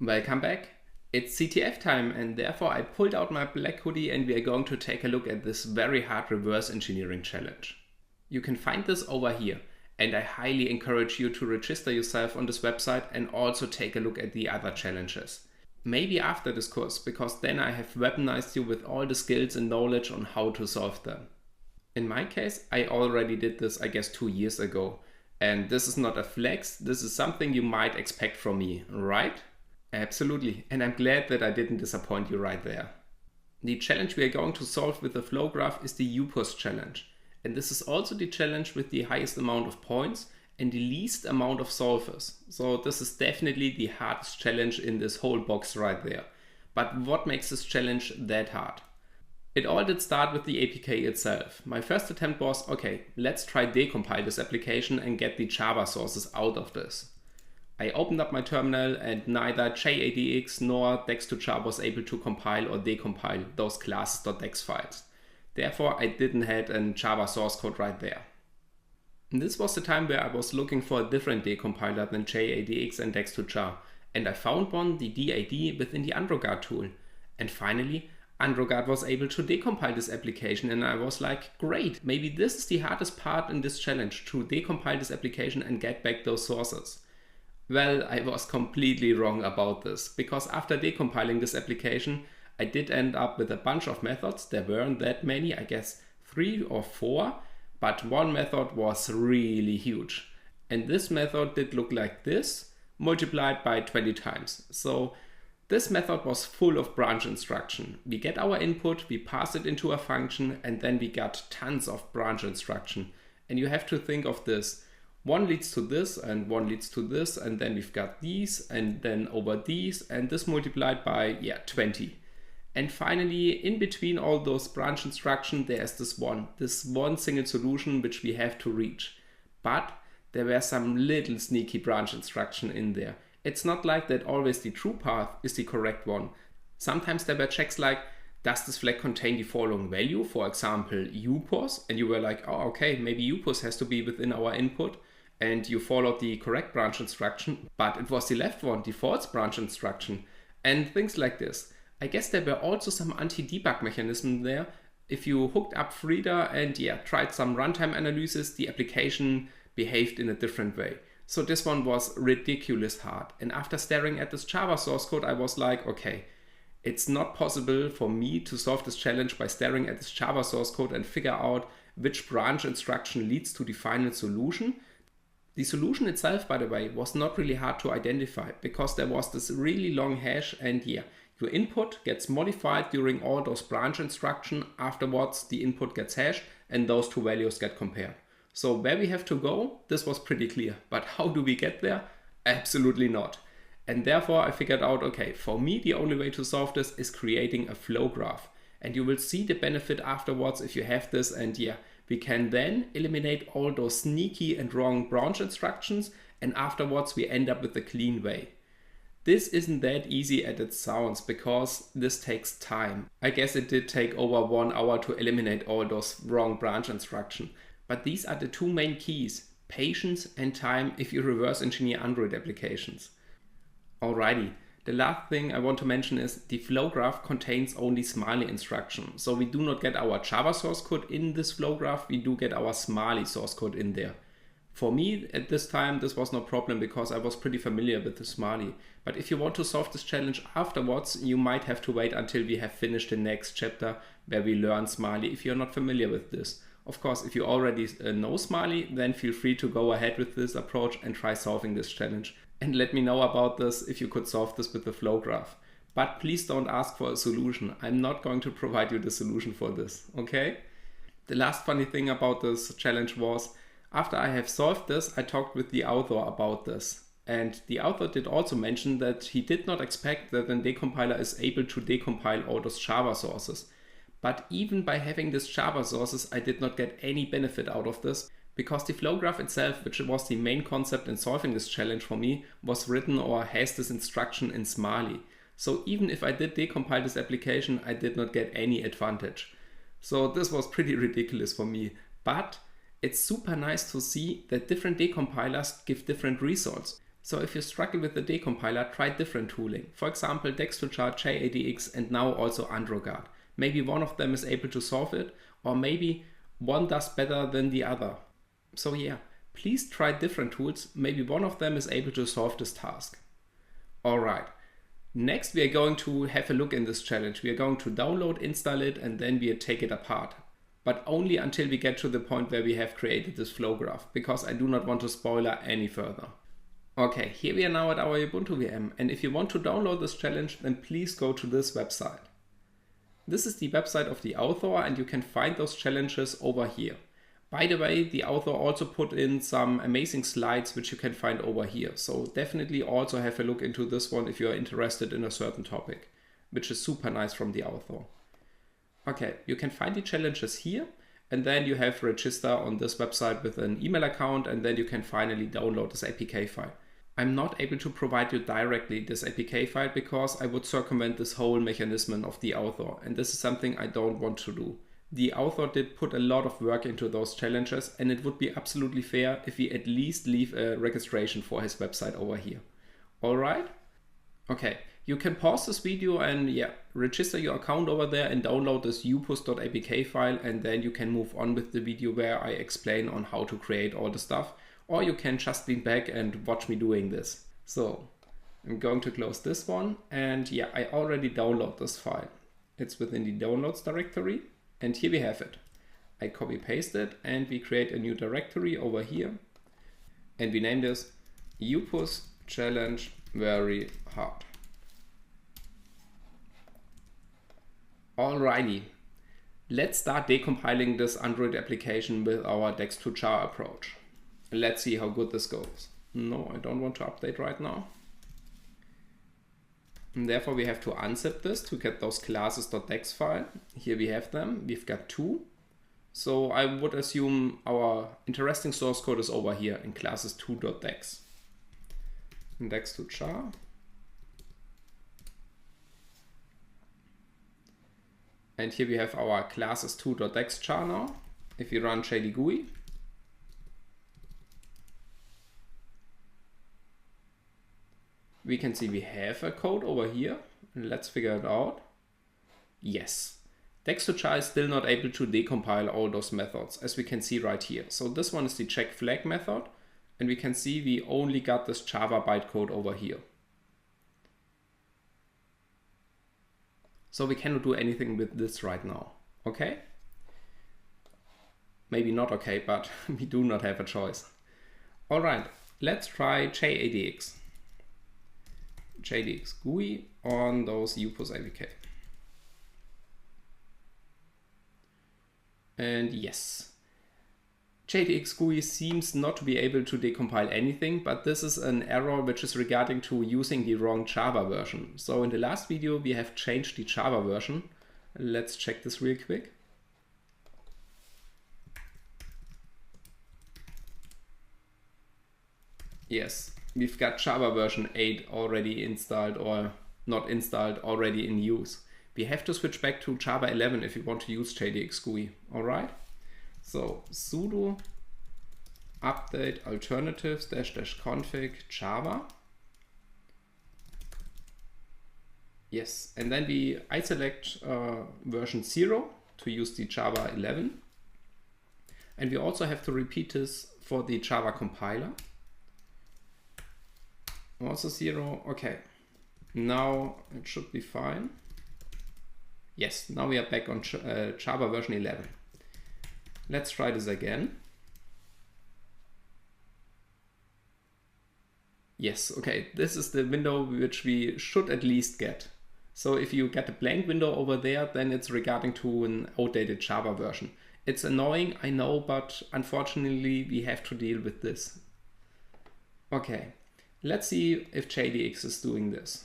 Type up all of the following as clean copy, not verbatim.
Welcome back. It's CTF time, and therefore I pulled out my black hoodie and we are going to take a look at this very hard reverse engineering challenge. You can find this over here, and I highly encourage you to register yourself on this website and also take a look at the other challenges. Maybe after this course, because then I have weaponized you with all the skills and knowledge on how to solve them. In my case, I already did this, I guess, 2 years ago. And this is not a flex, this is something you might expect from me, right? Absolutely, and I'm glad that I didn't disappoint you right there. The challenge we are going to solve with the FlowGraph is the UPOS challenge. And this is also the challenge with the highest amount of points and the least amount of solvers. So this is definitely the hardest challenge in this whole box right there. But what makes this challenge that hard? It all did start with the APK itself. My first attempt was, okay, let's try decompile this application and get the Java sources out of this. I opened up my terminal and neither JADX nor dex2jar was able to compile or decompile those classes.dex files. Therefore, I didn't have a Java source code right there. And this was the time where I was looking for a different decompiler than JADX and dex2jar, and I found one, the DAD, within the Androgard tool. And finally, Androgard was able to decompile this application, and I was like, great, maybe this is the hardest part in this challenge, to decompile this application and get back those sources. Well, I was completely wrong about this, because after decompiling this application, I did end up with a bunch of methods. There weren't that many, I guess 3 or 4, but one method was really huge. And this method did look like this, multiplied by 20 times. So this method was full of branch instruction. We get our input, we pass it into a function, and then we got tons of branch instruction. And you have to think of this. One leads to this, and one leads to this, and then we've got these, and then over these, and this multiplied by, 20. And finally, in between all those branch instructions, there's this one single solution which we have to reach. But there were some little sneaky branch instruction in there. It's not like that always the true path is the correct one. Sometimes there were checks like, does this flag contain the following value? For example, UPOS. And you were like, oh, okay, maybe UPOS has to be within our input. And you followed the correct branch instruction, but it was the left one, the false branch instruction. And things like this. I guess there were also some anti-debug mechanism there. If you hooked up Frida and tried some runtime analysis, the application behaved in a different way. So this one was ridiculous hard. And after staring at this Java source code, I was like, okay, it's not possible for me to solve this challenge by staring at this Java source code and figure out which branch instruction leads to the final solution. The solution itself, by the way, was not really hard to identify because there was this really long hash and your input gets modified during all those branch instructions. Afterwards, the input gets hashed and those two values get compared. So where we have to go, this was pretty clear. But how do we get there? Absolutely not. And therefore I figured out, okay, for me the only way to solve this is creating a flow graph. And you will see the benefit afterwards if you have this, and we can then eliminate all those sneaky and wrong branch instructions, and afterwards we end up with a clean way. This isn't that easy as it sounds because this takes time. I guess it did take over 1 hour to eliminate all those wrong branch instructions. But these are the two main keys, patience and time if you reverse engineer Android applications. Alrighty, the last thing I want to mention is the FlowGraph contains only Smiley instructions. So we do not get our Java source code in this FlowGraph, we do get our Smiley source code in there. For me at this time this was no problem because I was pretty familiar with the Smiley. But if you want to solve this challenge afterwards, you might have to wait until we have finished the next chapter where we learn Smiley if you're not familiar with this. Of course, if you already know Smiley, then feel free to go ahead with this approach and try solving this challenge. And let me know about this if you could solve this with the FlowGraph. But please don't ask for a solution. I'm not going to provide you the solution for this, okay? The last funny thing about this challenge was, after I have solved this, I talked with the author about this. And the author did also mention that he did not expect that a decompiler is able to decompile all those Java sources. But even by having these Java sources, I did not get any benefit out of this because the FlowGraph itself, which was the main concept in solving this challenge for me, was written or has this instruction in Smiley. So even if I did decompile this application, I did not get any advantage. So this was pretty ridiculous for me. But it's super nice to see that different decompilers give different results. So if you struggle with the decompiler, try different tooling. For example, Dex2Char, JADX, and now also AndroGuard. Maybe one of them is able to solve it, or maybe one does better than the other. So yeah, please try different tools. Maybe one of them is able to solve this task. Alright, next we are going to have a look in this challenge. We are going to download, install it, and then we take it apart. But only until we get to the point where we have created this flow graph, because I do not want to spoiler any further. Okay, here we are now at our Ubuntu VM, and if you want to download this challenge, then please go to this website. This is the website of the author, and you can find those challenges over here. By the way, the author also put in some amazing slides which you can find over here, so definitely also have a look into this one if you are interested in a certain topic, which is super nice from the author. Okay, you can find the challenges here, and then you have register on this website with an email account, and then you can finally download this APK file. I'm not able to provide you directly this APK file because I would circumvent this whole mechanism of the author, and this is something I don't want to do. The author did put a lot of work into those challenges, and it would be absolutely fair if he at least leave a registration for his website over here. Alright? Okay, you can pause this video and yeah, register your account over there and download this upus.apk file, and then you can move on with the video where I explain on how to create all the stuff. Or you can just lean back and watch me doing this. So I'm going to close this one, and yeah, I already download this file. It's within the downloads directory, and here we have it. I copy paste it, and we create a new directory over here, and we name this Upus challenge very hard. Alrighty, let's start decompiling this Android application with our Dex2Char approach. Let's see how good this goes. No, I don't want to update right now. And therefore we have to unzip this to get those classes.dex file. Here we have them. We've got two. So I would assume our interesting source code is over here in classes2.dex. Dex2Char. And here we have our classes2.dex char now. If we run jdgui, we can see we have a code over here. Let's figure it out. Yes, Dex2Char is still not able to decompile all those methods, as we can see right here. So this one is the check flag method, and we can see we only got this Java bytecode over here. So we cannot do anything with this right now, okay? Maybe not okay, but we do not have a choice. All right, let's try JADX. JDX GUI on those Upus APK. And yes, JDX GUI seems not to be able to decompile anything, but this is an error which is regarding to using the wrong Java version. So in the last video we have changed the Java version. Let's check this real quick. Yes, we've got Java version 8 already installed, or not installed, already in use. We have to switch back to Java 11 if you want to use JDX GUI. Alright, so sudo update alternatives --config Java. Yes, and then I select version 0 to use the Java 11. And we also have to repeat this for the Java compiler. Also 0, okay. Now it should be fine. Yes, now we are back on Java version 11. Let's try this again. Yes, okay, this is the window which we should at least get. So if you get a blank window over there, then it's regarding to an outdated Java version. It's annoying, I know, but unfortunately we have to deal with this. Okay. Let's see if JDX is doing this.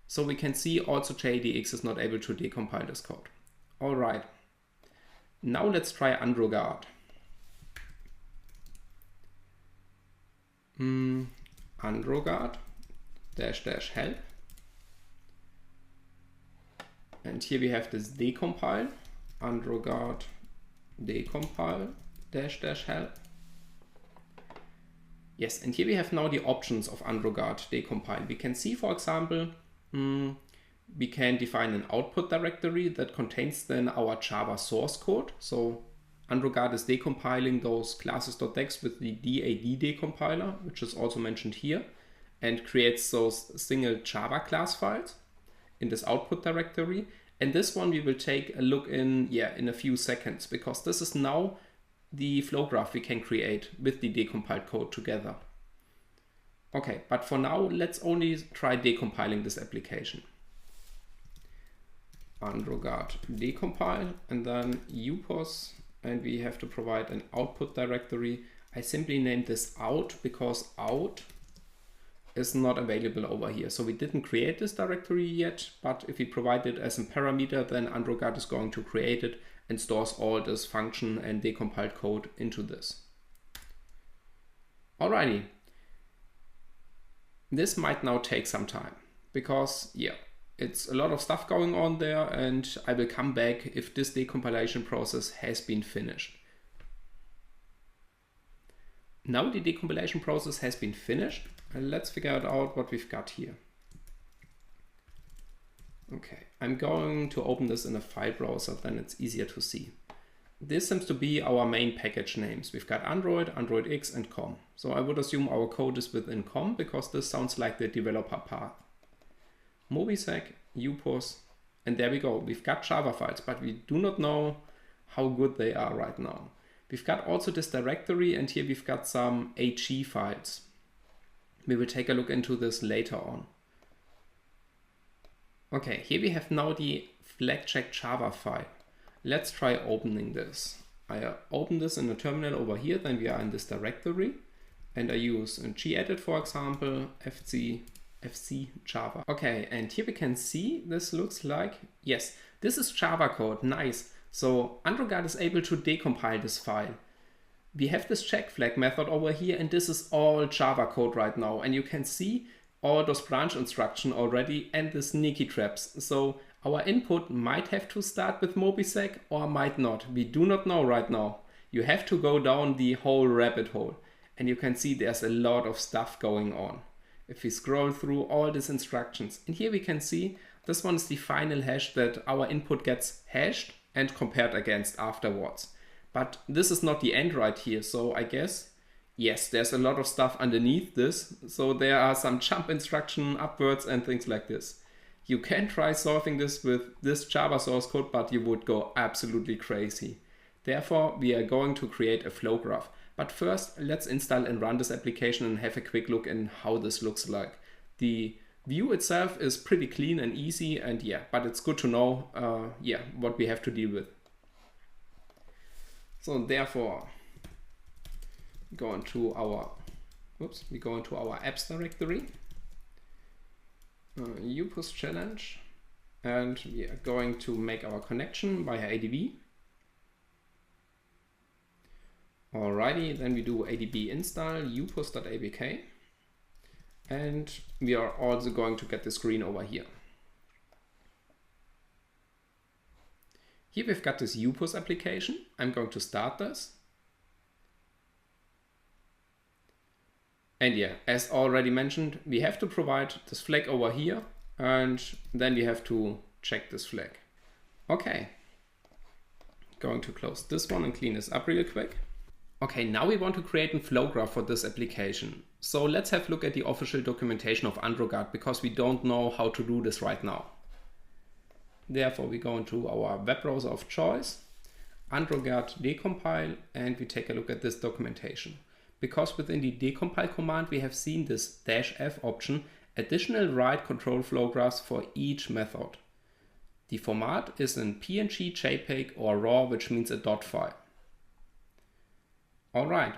So we can see also JDX is not able to decompile this code. All right. Now let's try AndroGuard. AndroGuard --help. And here we have this decompile. AndroGuard decompile --help. Yes, and here we have now the options of Androguard decompile. We can see, for example, we can define an output directory that contains then our Java source code. So Androguard is decompiling those classes.dex with the DAD decompiler, which is also mentioned here, and creates those single Java class files in this output directory. And this one we will take a look in a few seconds, because this is now the flow graph we can create with the decompiled code together. Okay, but for now, let's only try decompiling this application. Androguard decompile and then upos, and we have to provide an output directory. I simply named this out because out is not available over here. So we didn't create this directory yet, but if we provide it as a parameter, then Androguard is going to create it and stores all this function and decompiled code into this. Alrighty. This might now take some time because it's a lot of stuff going on there, and I will come back if this decompilation process has been finished. Now the decompilation process has been finished, and let's figure out what we've got here. Okay, I'm going to open this in a file browser, then it's easier to see. This seems to be our main package names. We've got Android, Android X, and COM. So I would assume our code is within COM because this sounds like the developer path. Mobisec, upos, and there we go. We've got Java files, but we do not know how good they are right now. We've got also this directory, and here we've got some HE files. We will take a look into this later on. Okay, here we have now the flag check Java file. Let's try opening this. I open this in a terminal over here, then we are in this directory, and I use gedit, for example, FC Java. Okay, and here we can see this looks like, yes, this is Java code, nice. So Androguard is able to decompile this file. We have this check flag method over here, and this is all Java code right now, and you can see all those branch instructions already and the sneaky traps. So our input might have to start with Mobisec or might not. We do not know right now. You have to go down the whole rabbit hole, and you can see there's a lot of stuff going on. If we scroll through all these instructions, and here we can see this one is the final hash that our input gets hashed and compared against afterwards. But this is not the end right here, so I guess, yes, there's a lot of stuff underneath this. So there are some jump instruction upwards and things like this. You can try solving this with this Java source code, but you would go absolutely crazy. Therefore, we are going to create a flow graph. But first, let's install and run this application and have a quick look in how this looks like. The view itself is pretty clean and easy, and but it's good to know what we have to deal with. So therefore, we go into our apps directory, upos challenge, and we are going to make our connection via ADB. Alrighty, then we do ADB install upos.abk, and we are also going to get the screen over here. Here we've got this upos application. I'm going to start this. And as already mentioned, we have to provide this flag over here, and then we have to check this flag. Okay, going to close this one and clean this up real quick. Okay, now we want to create a flow graph for this application. So let's have a look at the official documentation of Androguard, because we don't know how to do this right now. Therefore, we go into our web browser of choice, Androguard decompile, and we take a look at this documentation. Because within the decompile command, we have seen this -f option, additional write control flow graphs for each method. The format is in PNG, JPEG or RAW, which means a dot file. Alright,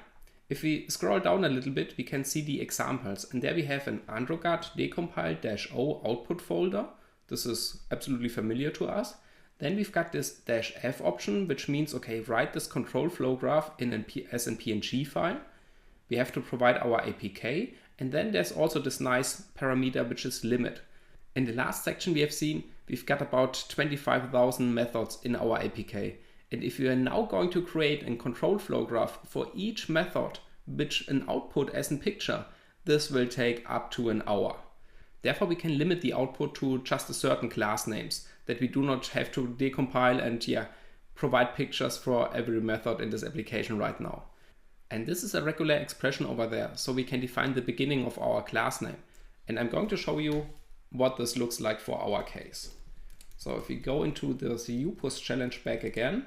if we scroll down a little bit, we can see the examples, and there we have an Androguard decompile -o output folder. This is absolutely familiar to us. Then we've got this -f option, which means, okay, write this control flow graph as a PNG file. We have to provide our APK, and then there's also this nice parameter, which is limit. In the last section we have seen we've got about 25,000 methods in our APK. And if we are now going to create a control flow graph for each method which an output as a picture, this will take up to an hour. Therefore, we can limit the output to just a certain class names, that we do not have to decompile and provide pictures for every method in this application right now. And this is a regular expression over there, so we can define the beginning of our class name. And I'm going to show you what this looks like for our case. So if we go into this UPOS challenge back again,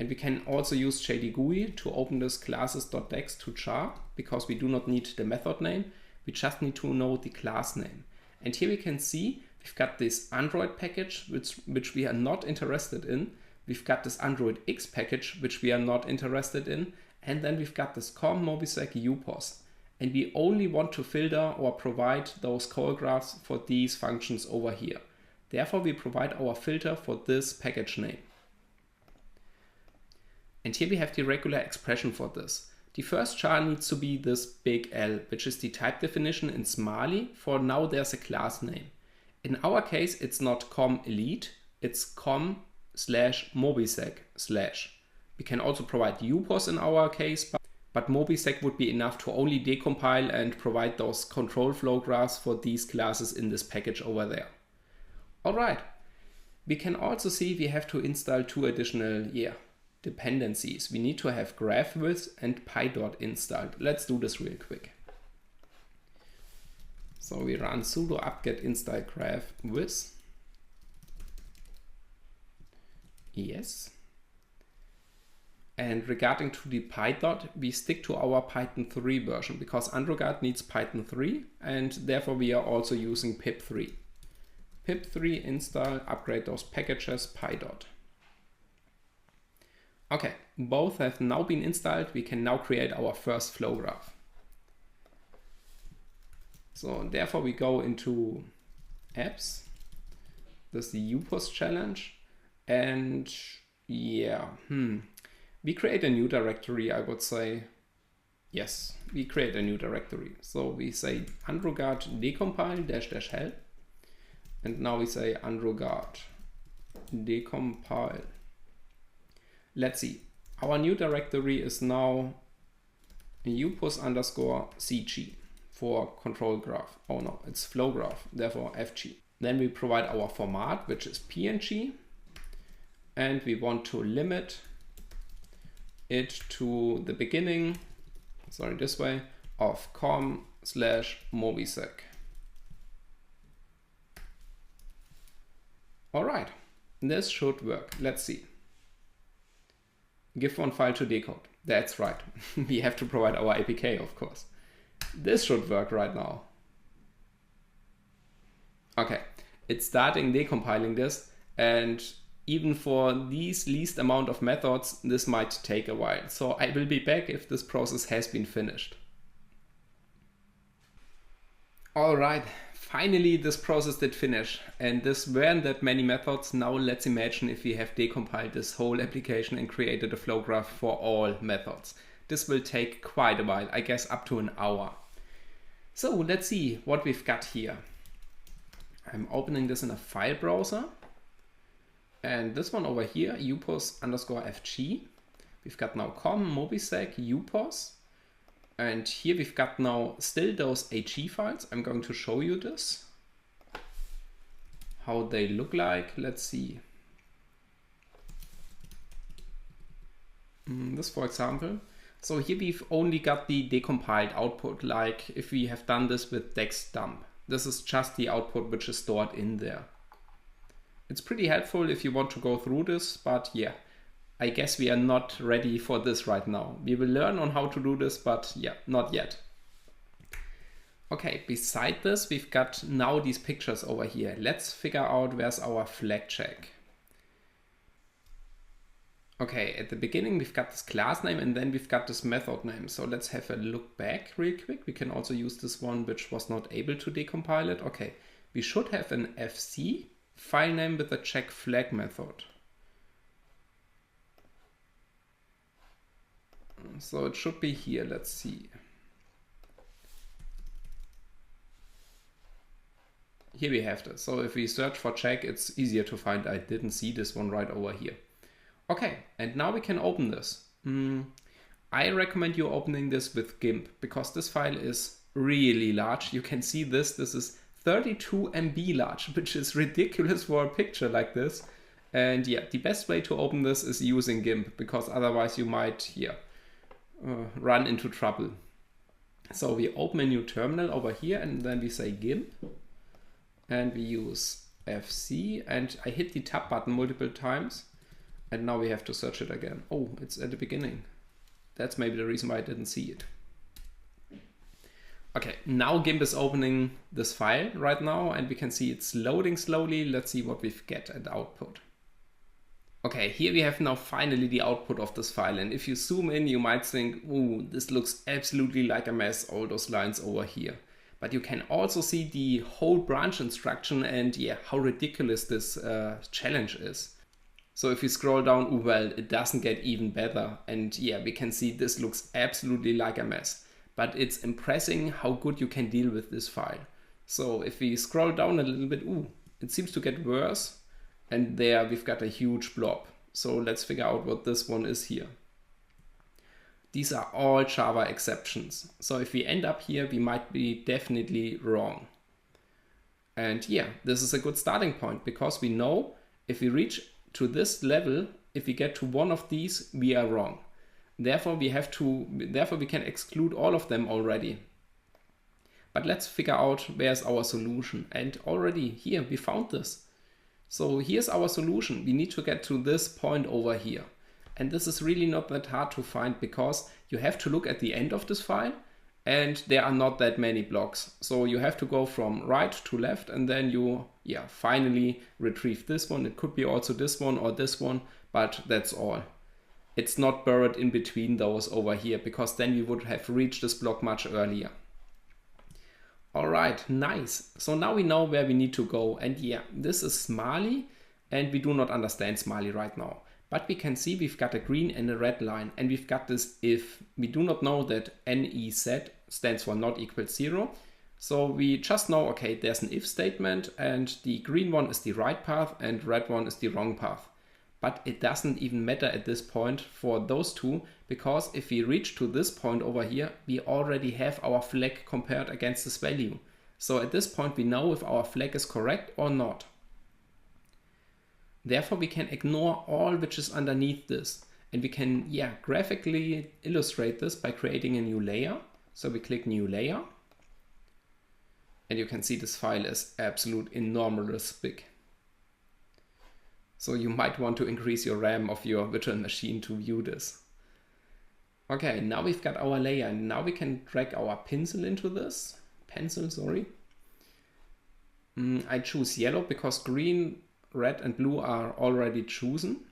and we can also use JDGUI to open this classes.dex to char, because we do not need the method name, we just need to know the class name. And here we can see we've got this Android package, which we are not interested in. We've got this Android X package, which we are not interested in. And then we've got this com mobisec upos. And we only want to filter or provide those call graphs for these functions over here. Therefore, we provide our filter for this package name. And here we have the regular expression for this. The first char needs to be this big L, which is the type definition in Smiley. For now, there's a class name. In our case, it's not com elite, it's com/mobisec/. We can also provide upos in our case, but mobisec would be enough to only decompile and provide those control flow graphs for these classes in this package over there. All right, we can also see we have to install two additional dependencies. We need to have GraphWiz and PyDot installed. Let's do this real quick. So we run sudo apt-get install GraphWiz. Yes. And regarding to the PyDot, we stick to our Python 3 version because AndroGuard needs Python 3 and therefore we are also using pip3. Pip3 install, upgrade those packages, PyDot. Okay, both have now been installed. We can now create our first flow graph. So therefore we go into apps. This is the UPOS challenge. And we create a new directory, I would say. Yes, we create a new directory. So we say AndroGuard decompile --help. And now we say AndroGuard decompile. Let's see. Our new directory is now upos_cg for control graph. Oh no, it's FlowGraph, therefore FG. Then we provide our format, which is PNG. And we want to limit it to the beginning, this way, of com/mobisec. All right, this should work. Let's see. Give one file to decode. That's right. We have to provide our APK, of course. This should work right now. Okay, it's starting decompiling this, and even for these least amount of methods, this might take a while. So I will be back if this process has been finished. All right, finally this process did finish. And this weren't that many methods. Now let's imagine if we have decompiled this whole application and created a flow graph for all methods. This will take quite a while, I guess up to an hour. So let's see what we've got here. I'm opening this in a file browser. And this one over here, upos_fg. We've got now com mobisec upos. And here we've got now still those AG files. I'm going to show you this. How they look like. Let's see. This, for example. So here we've only got the decompiled output, like if we have done this with dex dump. This is just the output which is stored in there. It's pretty helpful if you want to go through this, but yeah, I guess we are not ready for this right now. We will learn on how to do this, but yeah, not yet. Okay, beside this, we've got now these pictures over here. Let's figure out where's our flag check. Okay, at the beginning, we've got this class name and then we've got this method name. So let's have a look back real quick. We can also use this one, which was not able to decompile it. Okay, we should have an FC file name with a check flag method. So it should be here. Let's see. Here we have this. So if we search for check, it's easier to find. I didn't see this one right over here. Okay, and now we can open this. I recommend you opening this with GIMP because this file is really large. You can see this is 32 MB large, which is ridiculous for a picture like this. And yeah, the best way to open this is using GIMP because otherwise you might run into trouble. So we open a new terminal over here and then we say GIMP and we use FC and I hit the tab button multiple times and now we have to search it again. Oh, it's at the beginning. That's maybe the reason why I didn't see it. Okay, now GIMP is opening this file right now and we can see it's loading slowly. Let's see what we get at output. Okay, here we have now finally the output of this file, and if you zoom in you might think, ooh, this looks absolutely like a mess, all those lines over here. But you can also see the whole branch instruction and yeah, how ridiculous this challenge is. So if you scroll down, ooh, well, it doesn't get even better, and yeah, we can see this looks absolutely like a mess. But it's impressive how good you can deal with this file. So if we scroll down a little bit, ooh, it seems to get worse. And there we've got a huge blob. So let's figure out what this one is here. These are all Java exceptions. So if we end up here, we might be definitely wrong. And yeah, this is a good starting point because we know if we reach to this level, if we get to one of these, we are wrong. Therefore we can exclude all of them already. But let's figure out where's our solution. And already here we found this. So here's our solution. We need to get to this point over here. And this is really not that hard to find because you have to look at the end of this file and there are not that many blocks. So you have to go from right to left and then you finally retrieve this one. It could be also this one or this one, but that's all. It's not buried in between those over here because then we would have reached this block much earlier. All right, nice. So now we know where we need to go. And yeah, this is Smiley and we do not understand Smiley right now. But we can see we've got a green and a red line and we've got this if. We do not know that NEZ stands for not equals 0. So we just know, okay, there's an if statement and the green one is the right path and red one is the wrong path. But it doesn't even matter at this point for those two, because if we reach to this point over here, we already have our flag compared against this value. So at this point we know if our flag is correct or not. Therefore we can ignore all which is underneath this. And we can graphically illustrate this by creating a new layer. So we click new layer. And you can see this file is absolute enormous big. So you might want to increase your RAM of your virtual machine to view this. Okay, now we've got our layer and now we can drag our pencil into this. I choose yellow because green, red and blue are already chosen.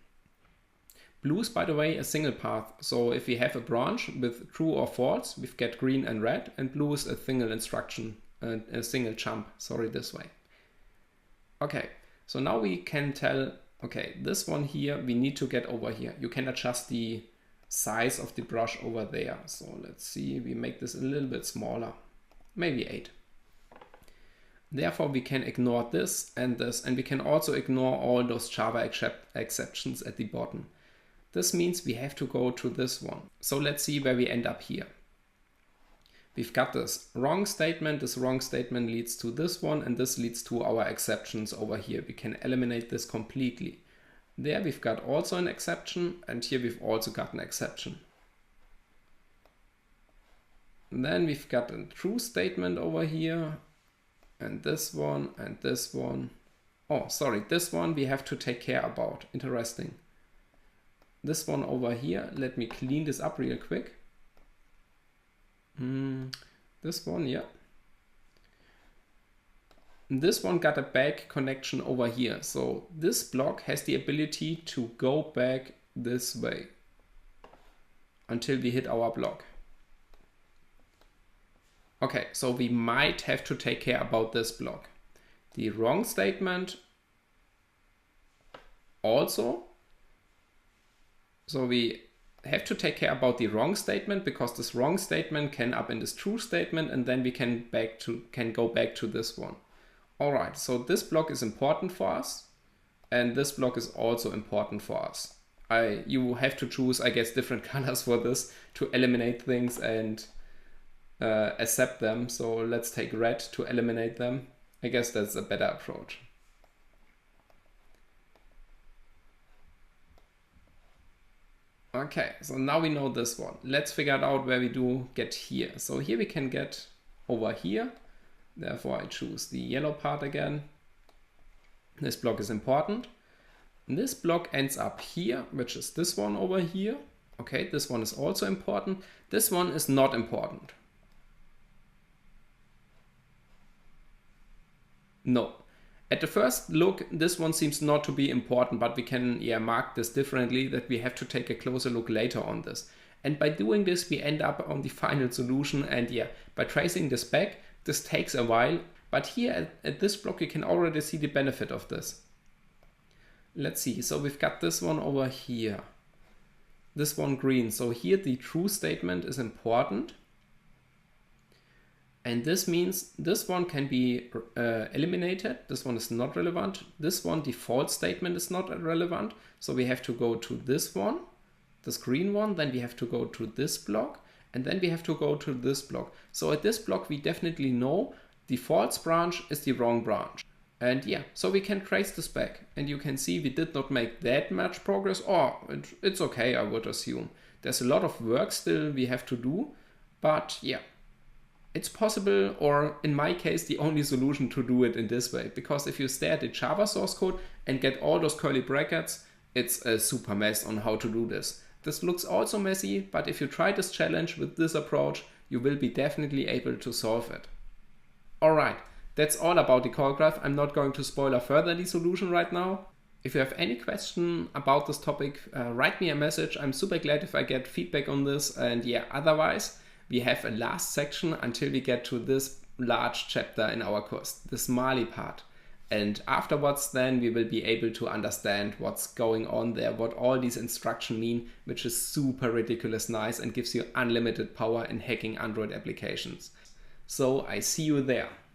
Blue is, by the way, a single path. So if we have a branch with true or false, we've got green and red, and blue is a single instruction, a single jump, this way. Okay, so now we can tell, okay, this one here, we need to get over here. You can adjust the size of the brush over there. So let's see, we make this a little bit smaller, maybe 8. Therefore, we can ignore this, and we can also ignore all those Java exceptions at the bottom. This means we have to go to this one. So let's see where we end up here. We've got this wrong statement. This wrong statement leads to this one, and this leads to our exceptions over here. We can eliminate this completely. There we've got also an exception, and here we've also got an exception. And then we've got a true statement over here, and this one, and this one. Oh, sorry, this one we have to take care about. Interesting. This one over here, let me clean this up real quick. This one, yeah. This one got a back connection over here. So this block has the ability to go back this way until we hit our block. Okay, so we might have to take care about this block. The wrong statement also. So we have to take care about the wrong statement because this wrong statement can up in this true statement, and then we can go back to this one. All right, so this block is important for us, and this block is also important for us. You have to choose, I guess, different colors for this to eliminate things and accept them. So let's take red to eliminate them. I guess that's a better approach. Okay, so now we know this one. Let's figure out where we do get here. So here we can get over here. Therefore I choose the yellow part again. This block is important. This block ends up here, which is this one over here. Okay, this one is also important. This one is not important. No. At the first look, this one seems not to be important, but we can mark this differently, that we have to take a closer look later on this. And by doing this, we end up on the final solution. And by tracing this back, this takes a while. But here at this block, you can already see the benefit of this. Let's see. So we've got this one over here. This one green. So here the true statement is important. And this means this one can be eliminated. This one is not relevant. This one, default statement, is not relevant. So we have to go to this one, this green one. Then we have to go to this block. And then we have to go to this block. So at this block, we definitely know the false branch is the wrong branch. And so we can trace this back. And you can see we did not make that much progress. Or it's okay, I would assume. There's a lot of work still we have to do. But it's possible, or in my case, the only solution to do it in this way. Because if you stare at the Java source code and get all those curly brackets, it's a super mess on how to do this. This looks also messy, but if you try this challenge with this approach, you will be definitely able to solve it. Alright, that's all about the call graph. I'm not going to spoiler further the solution right now. If you have any question about this topic, write me a message. I'm super glad if I get feedback on this. And otherwise, we have a last section until we get to this large chapter in our course, this Mali part. And afterwards, then we will be able to understand what's going on there, what all these instructions mean, which is super ridiculous nice and gives you unlimited power in hacking Android applications. So I see you there.